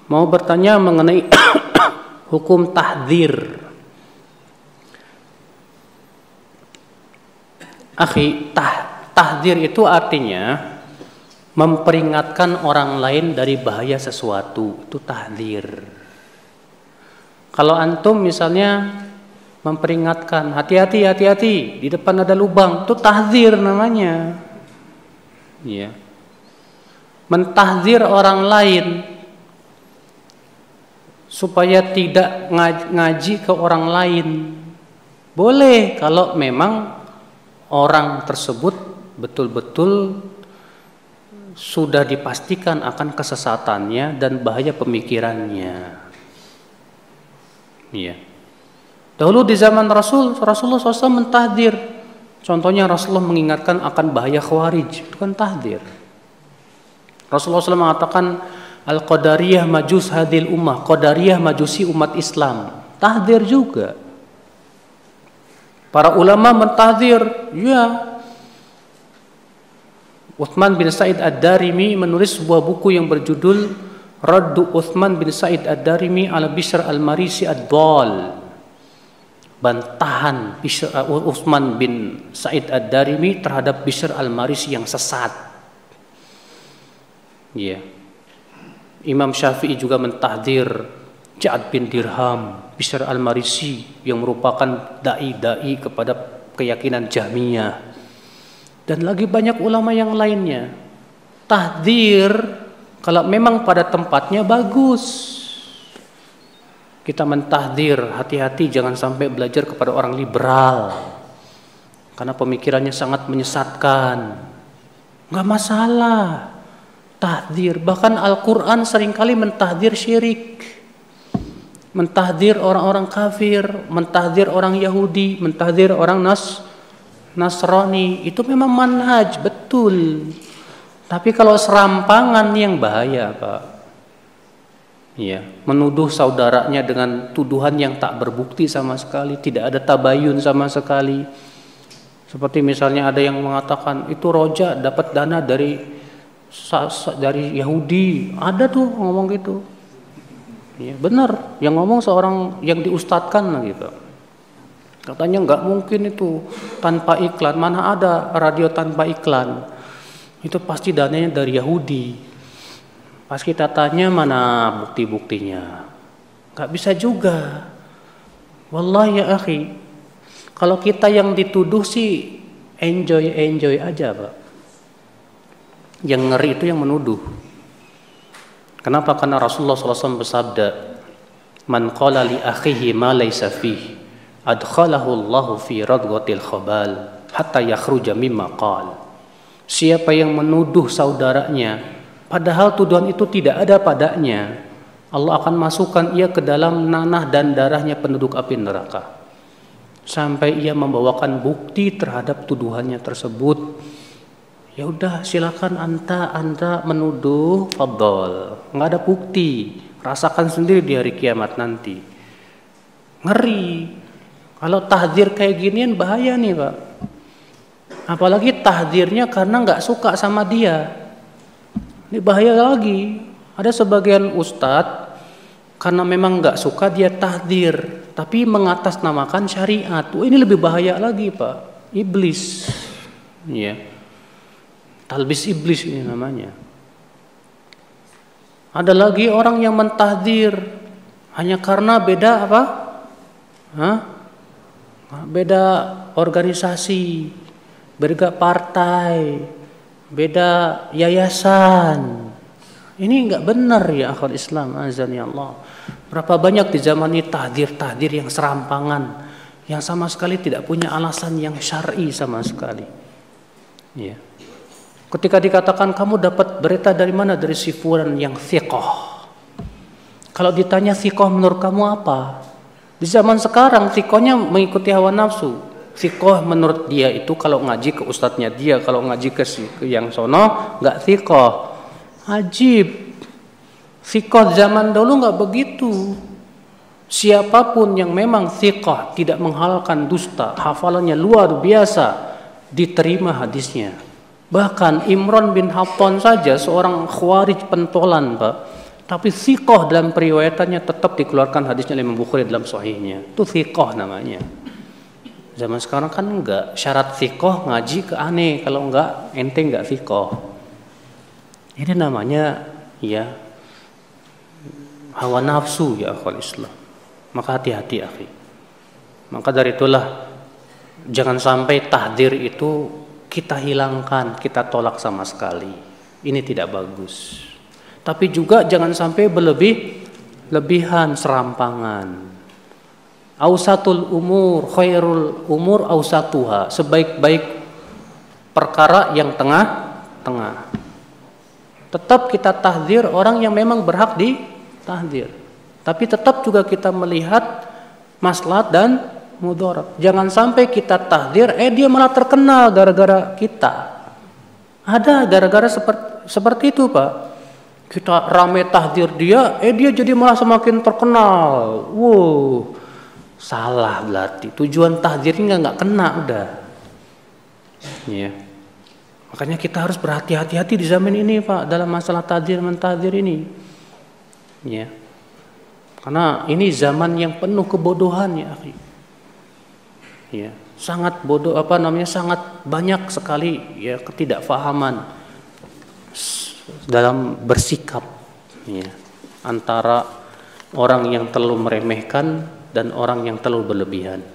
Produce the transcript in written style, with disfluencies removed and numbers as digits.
mau bertanya mengenai hukum tahdzir. Akhi, tahdzir itu artinya memperingatkan orang lain dari bahaya sesuatu, itu tahdzir. Kalau antum misalnya memperingatkan, hati-hati, hati-hati, di depan ada lubang, itu tahdzir namanya. Ya. Mentahdzir orang lain supaya tidak ngaji ke orang lain. Boleh kalau memang orang tersebut betul-betul sudah dipastikan akan kesesatannya dan bahaya pemikirannya. Iya. Dahulu di zaman Rasulullah SAW mentahdzir. Contohnya Rasulullah mengingatkan akan bahaya Khawarij, itu kan tahdzir. Rasulullah SAW mengatakan Al-Qadariyah majus hadil ummah, Qadariyah majusi umat Islam. Tahdzir juga. Para ulama mentahdzir, ya. Uthman bin Sa'id Ad-Darimi menulis sebuah buku yang berjudul Raddu Uthman bin Sa'id Ad-Darimi ala Bishr al-Marisi ad-Dal. Bantahan Uthman bin Sa'id Ad-Darimi terhadap Bishr al-Marisi yang sesat. Ya. Imam Syafi'i juga mentahdzir Ja'ad bin Dirham, Bishr al-Marisi yang merupakan dai-dai kepada keyakinan Jahmiyah, dan lagi banyak ulama yang lainnya. Tahdzir kalau memang pada tempatnya bagus. Kita mentahdzir, hati-hati jangan sampai belajar kepada orang liberal karena pemikirannya sangat menyesatkan. Enggak masalah. Tahdzir, bahkan Al-Qur'an seringkali mentahdzir syirik. Mentahdzir orang-orang kafir, mentahdzir orang Yahudi, mentahdzir orang Nasrani. Itu memang manhaj, betul. Tapi kalau serampangan yang bahaya, Pak. Ya, menuduh saudaranya dengan tuduhan yang tak berbukti sama sekali, tidak ada tabayun sama sekali. Seperti misalnya ada yang mengatakan itu Roja dapat dana dari Yahudi. Ada tuh ngomong gitu. Ya, benar, yang ngomong seorang yang diustadkan lah gitu. Katanya nggak mungkin itu tanpa iklan, mana ada radio tanpa iklan. Itu pasti dananya dari Yahudi. Pas kita tanya mana bukti-buktinya, nggak bisa juga. Wallahi ya akhi, kalau kita yang dituduh sih enjoy aja, Pak. Yang ngeri itu yang menuduh. Kenapa? Karena Rasulullah SAW bersabda, "Man qala li akhihi ma laysa fihi, adkhalahu Allahu fi radghatil khabal, hatta yakhruja mimma qala." Siapa yang menuduh saudaranya, padahal tuduhan itu tidak ada padanya, Allah akan masukkan ia ke dalam nanah dan darahnya penduduk api neraka, sampai ia membawakan bukti terhadap tuduhannya tersebut. Ya udah, silakan anda menuduh, fadhol. Nggak ada bukti, rasakan sendiri di hari kiamat nanti. Ngeri. Kalau tahdzir kayak ginian bahaya nih, Pak. Apalagi tahdzirnya karena nggak suka sama dia. Ini bahaya lagi. Ada sebagian ustadz karena memang nggak suka dia tahdzir, tapi mengatasnamakan syariat. Ini lebih bahaya lagi, Pak. Iblis. Ya. Talbis iblis ini namanya. Ada lagi orang yang mentahdzir hanya karena beda apa? Beda organisasi, beda partai, beda yayasan. Ini enggak benar ya akhwat Islam, azani Allah. Berapa banyak di zaman ini tahdzir yang serampangan, yang sama sekali tidak punya alasan yang syar'i sama sekali. Ya. Ketika dikatakan kamu dapat berita dari mana? Dari si fulan yang thiqah. Kalau ditanya thiqah menurut kamu apa? Di zaman sekarang thiqahnya mengikuti hawa nafsu. Thiqah menurut dia itu kalau ngaji ke ustadznya dia, kalau ngaji ke yang sono nggak thiqah. Ajib. Thiqah zaman dulu nggak begitu. Siapapun yang memang thiqah, tidak menghalalkan dusta, hafalannya luar biasa, diterima hadisnya. Bahkan Imran bin Hattan saja, seorang khawarij pentolan, Pak, Tapi thiqah dalam periwayatannya tetap dikeluarkan hadisnya Imam Bukhari dalam sahihnya. Itu thiqah namanya. Zaman sekarang kan enggak, syarat thiqah ngaji ke aneh, kalau enggak ente enggak thiqah. Ini namanya ya hawa nafsu ya akhwal Islam. Maka hati-hati akhi. Maka dari itulah jangan sampai tahdir itu kita hilangkan, kita tolak sama sekali. Ini tidak bagus. Tapi juga jangan sampai lebihan serampangan. Ausatul umur khairul umur ausatuha. Sebaik-baik perkara yang tengah-tengah. Tetap kita tahdir orang yang memang berhak ditahdir. Tapi tetap juga kita melihat maslahat dan mudarat. Jangan sampai kita tahdir, dia malah terkenal gara-gara kita. Ada gara-gara seperti itu, Pak. Kita rame tahdir dia, dia jadi malah semakin terkenal. Wow, salah berarti. Tujuan tahdirnya nggak kena udah. Ya. Makanya kita harus berhati-hati di zaman ini, Pak, dalam masalah tahdir mentahdir ini. Ya. Karena ini zaman yang penuh kebodohan ya, akhi. Ya, sangat bodoh sangat banyak sekali ya ketidakfahaman dalam bersikap ya, antara orang yang terlalu meremehkan dan orang yang terlalu berlebihan.